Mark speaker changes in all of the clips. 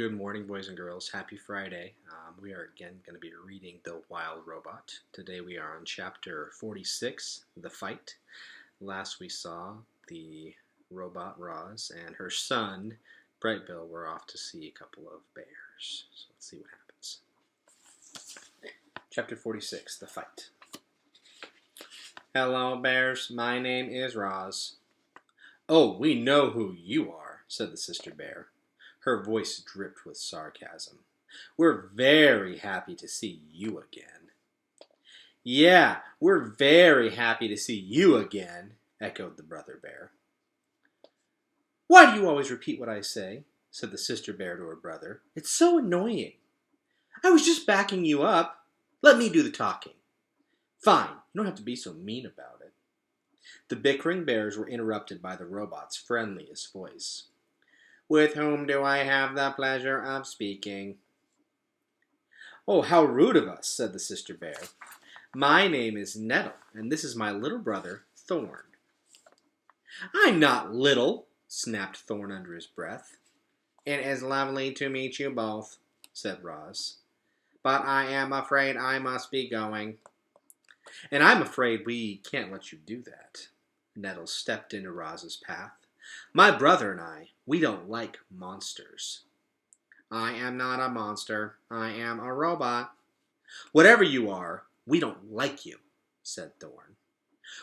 Speaker 1: Good morning, boys and girls. Happy Friday. We are again going to be reading The Wild Robot. Today we are on chapter 46, The Fight. Last we saw the robot Roz and her son, Brightbill, were off to see a couple of bears. So let's see what happens. Chapter 46, The Fight. Hello, bears. My name is Roz. Oh, we know who you are, said the sister bear. Her voice dripped with sarcasm. We're very happy to see you again. Yeah, we're very happy to see you again, echoed the brother bear. Why do you always repeat what I say? Said the sister bear to her brother. It's so annoying. I was just backing you up. Let me do the talking. Fine, you don't have to be so mean about it. The bickering bears were interrupted by the robot's friendliest voice. With whom do I have the pleasure of speaking? Oh, how rude of us, said the sister bear. My name is Nettle, and this is my little brother, Thorn. I'm not little, snapped Thorn under his breath. It is lovely to meet you both, said Roz. But I am afraid I must be going. And I'm afraid we can't let you do that. Nettle stepped into Roz's path. My brother and I, we don't like monsters. I am not a monster. I am a robot. Whatever you are, we don't like you, said Thorn.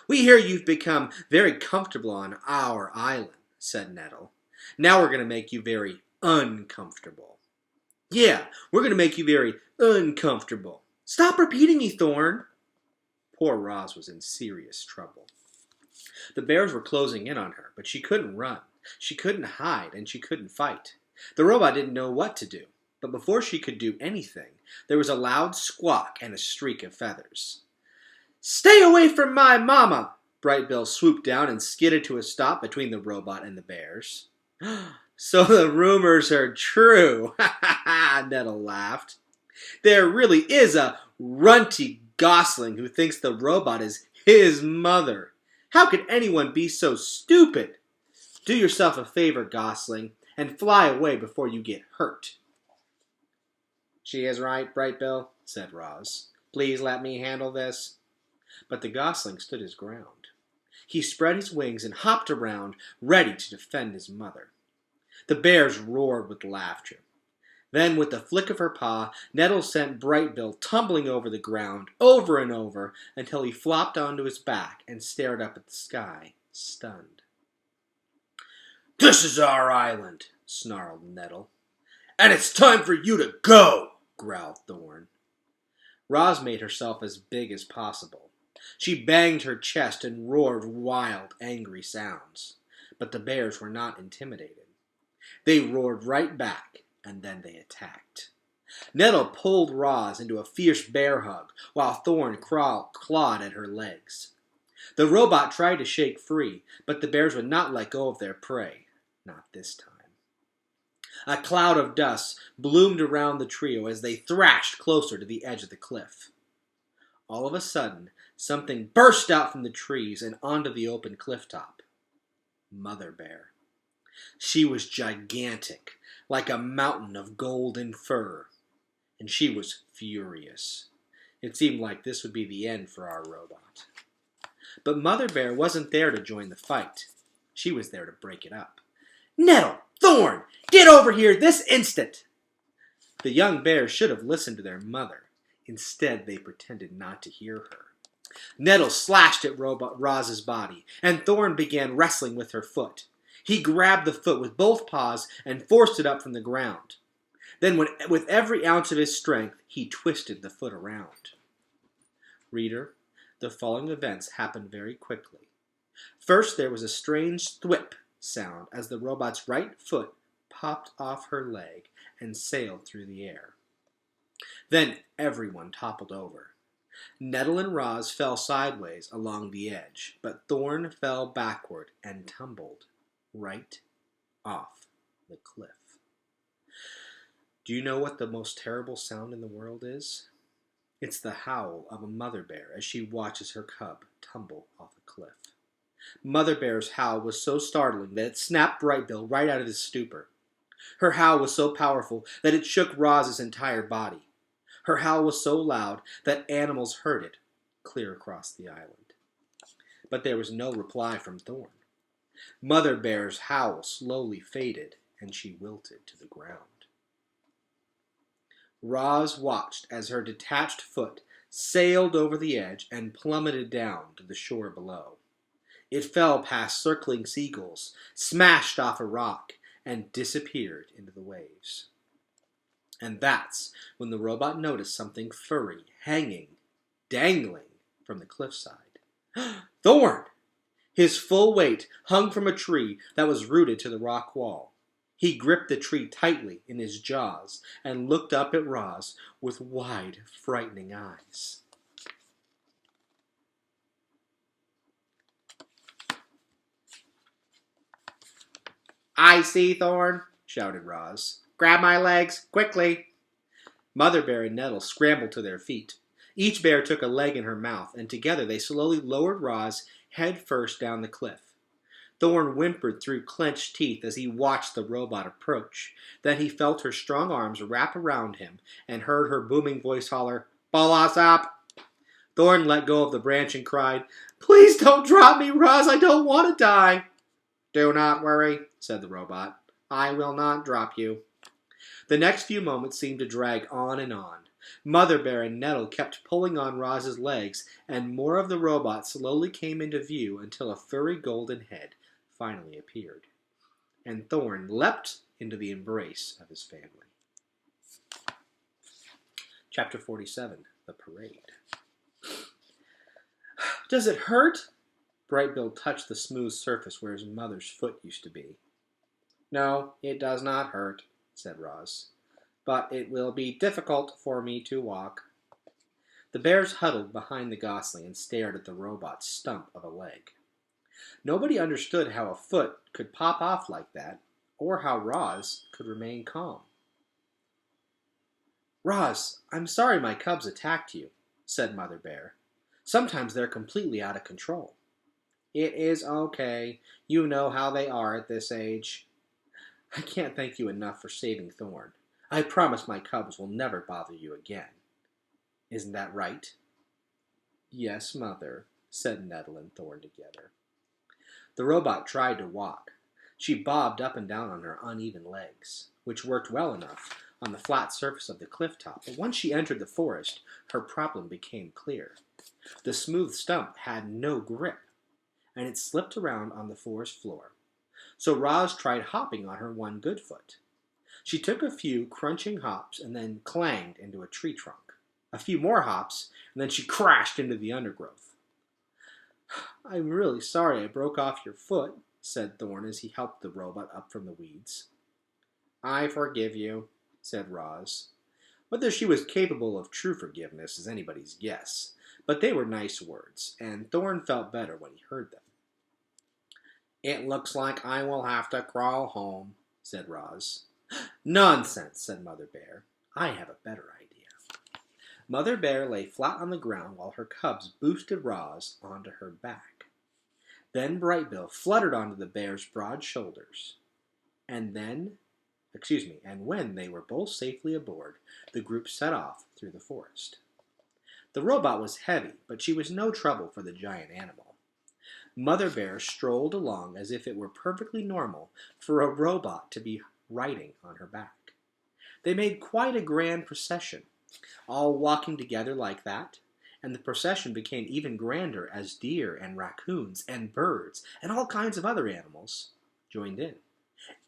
Speaker 1: We hear you've become very comfortable on our island, said Nettle. Now we're going to make you very uncomfortable. Yeah, we're going to make you very uncomfortable. Stop repeating me, Thorn. Poor Roz was in serious trouble. The bears were closing in on her, but she couldn't run, she couldn't hide, and she couldn't fight. The robot didn't know what to do, but before she could do anything, there was a loud squawk and a streak of feathers. Stay away from my mama! Brightbill swooped down and skidded to a stop between the robot and the bears. So the rumors are true, Nettle laughed. There really is a runty gosling who thinks the robot is his mother. How could anyone be so stupid? Do yourself a favor, Gosling, and fly away before you get hurt. She is right, Brightbill, said Roz. Please let me handle this. But the Gosling stood his ground. He spread his wings and hopped around, ready to defend his mother. The bears roared with laughter. Then, with a flick of her paw, Nettle sent Brightbill tumbling over the ground, over and over, until he flopped onto his back and stared up at the sky, stunned. This is our island, snarled Nettle. And it's time for you to go, growled Thorn. Roz made herself as big as possible. She banged her chest and roared wild, angry sounds. But the bears were not intimidated. They roared right back. And then they attacked. Nettle pulled Roz into a fierce bear hug, while Thorn clawed at her legs. The robot tried to shake free, but the bears would not let go of their prey. Not this time. A cloud of dust bloomed around the trio as they thrashed closer to the edge of the cliff. All of a sudden, something burst out from the trees and onto the open cliff top. Mother Bear. She was gigantic, like a mountain of golden fur, and she was furious. It seemed like this would be the end for our robot. But Mother Bear wasn't there to join the fight. She was there to break it up. Nettle! Thorn! Get over here this instant! The young bears should have listened to their mother. Instead, they pretended not to hear her. Nettle slashed at Roz's body, and Thorn began wrestling with her foot. He grabbed the foot with both paws and forced it up from the ground. Then, with every ounce of his strength, he twisted the foot around. Reader, the following events happened very quickly. First, there was a strange thwip sound as the robot's right foot popped off her leg and sailed through the air. Then everyone toppled over. Nettle and Roz fell sideways along the edge, but Thorn fell backward and tumbled right off the cliff. Do you know what the most terrible sound in the world is? It's the howl of a mother bear as she watches her cub tumble off a cliff. Mother Bear's howl was so startling that it snapped Brightbill right out of his stupor. Her howl was so powerful that it shook Roz's entire body. Her howl was so loud that animals heard it clear across the island. But there was no reply from Thorn. Mother Bear's howl slowly faded, and she wilted to the ground. Roz watched as her detached foot sailed over the edge and plummeted down to the shore below. It fell past circling seagulls, smashed off a rock, and disappeared into the waves. And that's when the robot noticed something furry hanging, dangling from the cliffside. Thorn! His full weight hung from a tree that was rooted to the rock wall. He gripped the tree tightly in his jaws and looked up at Roz with wide, frightening eyes. "I see, Thorn," shouted Roz. "Grab my legs, quickly." Mother Bear and Nettle scrambled to their feet. Each bear took a leg in her mouth, and together they slowly lowered Roz head first down the cliff. Thorn whimpered through clenched teeth as he watched the robot approach. Then he felt her strong arms wrap around him and heard her booming voice holler, "Pull us up!" Thorn let go of the branch and cried, "Please don't drop me, Roz. I don't want to die." "Do not worry," said the robot. "I will not drop you." The next few moments seemed to drag on and on. Mother Bear and Nettle kept pulling on Roz's legs, and more of the robot slowly came into view until a furry golden head finally appeared. And Thorn leapt into the embrace of his family. Chapter 47, The Parade. "Does it hurt?" Brightbill touched the smooth surface where his mother's foot used to be. "No, it does not hurt," said Roz. "But it will be difficult for me to walk." The bears huddled behind the gosling and stared at the robot's stump of a leg. Nobody understood how a foot could pop off like that, or how Roz could remain calm. "Roz, I'm sorry my cubs attacked you," said Mother Bear. "Sometimes they're completely out of control." "It is okay. You know how they are at this age." "I can't thank you enough for saving Thorn. I promise my cubs will never bother you again. Isn't that right?" "Yes, Mother," said Nettle and Thorn together. The robot tried to walk. She bobbed up and down on her uneven legs, which worked well enough on the flat surface of the cliff top, but once she entered the forest, her problem became clear. The smooth stump had no grip, and it slipped around on the forest floor. So Roz tried hopping on her one good foot. She took a few crunching hops and then clanged into a tree trunk. A few more hops, and then she crashed into the undergrowth. "I'm really sorry I broke off your foot," said Thorn as he helped the robot up from the weeds. "I forgive you," said Roz. Whether she was capable of true forgiveness is anybody's guess, but they were nice words, and Thorn felt better when he heard them. "It looks like I will have to crawl home," said Roz. "Nonsense," said Mother Bear. "I have a better idea." Mother Bear lay flat on the ground while her cubs boosted Roz onto her back. Then Brightbill fluttered onto the bear's broad shoulders. And when they were both safely aboard, the group set off through the forest. The robot was heavy, but she was no trouble for the giant animal. Mother Bear strolled along as if it were perfectly normal for a robot to be riding on her back. They made quite a grand procession, all walking together like that, and the procession became even grander as deer and raccoons and birds and all kinds of other animals joined in.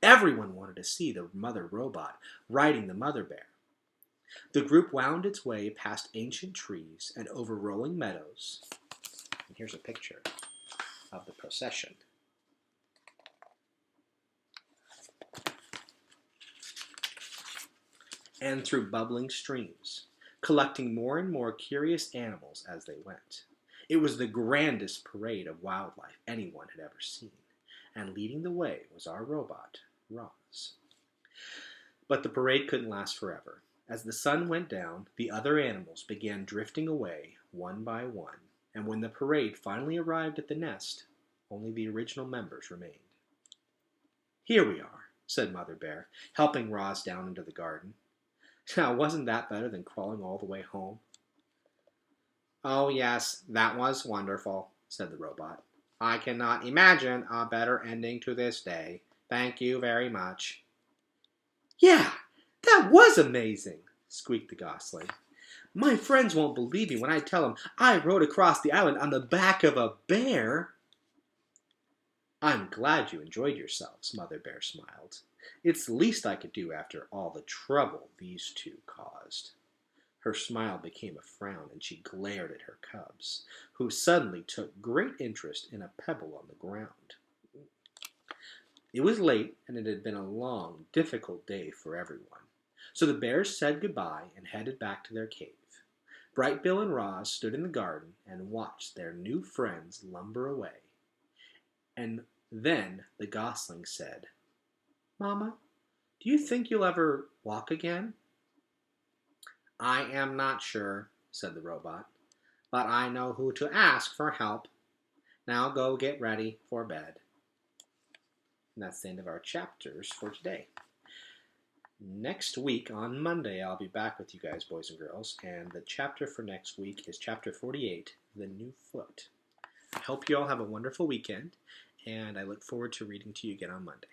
Speaker 1: Everyone wanted to see the mother robot riding the Mother Bear. The group wound its way past ancient trees and over rolling meadows. And here's a picture of the procession. And through bubbling streams, collecting more and more curious animals as they went. It was the grandest parade of wildlife anyone had ever seen, and leading the way was our robot, Roz. But the parade couldn't last forever. As the sun went down, the other animals began drifting away one by one, and when the parade finally arrived at the nest, only the original members remained. "Here we are," said Mother Bear, helping Roz down into the garden. Now, wasn't that better than crawling all the way home? Oh, yes, that was wonderful, said the robot. I cannot imagine a better ending to this day. Thank you very much. Yeah, that was amazing, squeaked the gosling. My friends won't believe me when I tell them I rode across the island on the back of a bear. I'm glad you enjoyed yourselves, Mother Bear smiled. It's the least I could do after all the trouble these two caused. Her smile became a frown, and she glared at her cubs, who suddenly took great interest in a pebble on the ground. It was late, and it had been a long, difficult day for everyone. So the bears said goodbye and headed back to their cave. Bright Bill and Roz stood in the garden and watched their new friends lumber away. And then the gosling said, Mama, do you think you'll ever walk again? I am not sure, said the robot, but I know who to ask for help. Now go get ready for bed. And that's the end of our chapters for today. Next week, on Monday, I'll be back with you guys, boys and girls, and the chapter for next week is chapter 48, The New Foot. I hope you all have a wonderful weekend, and I look forward to reading to you again on Monday.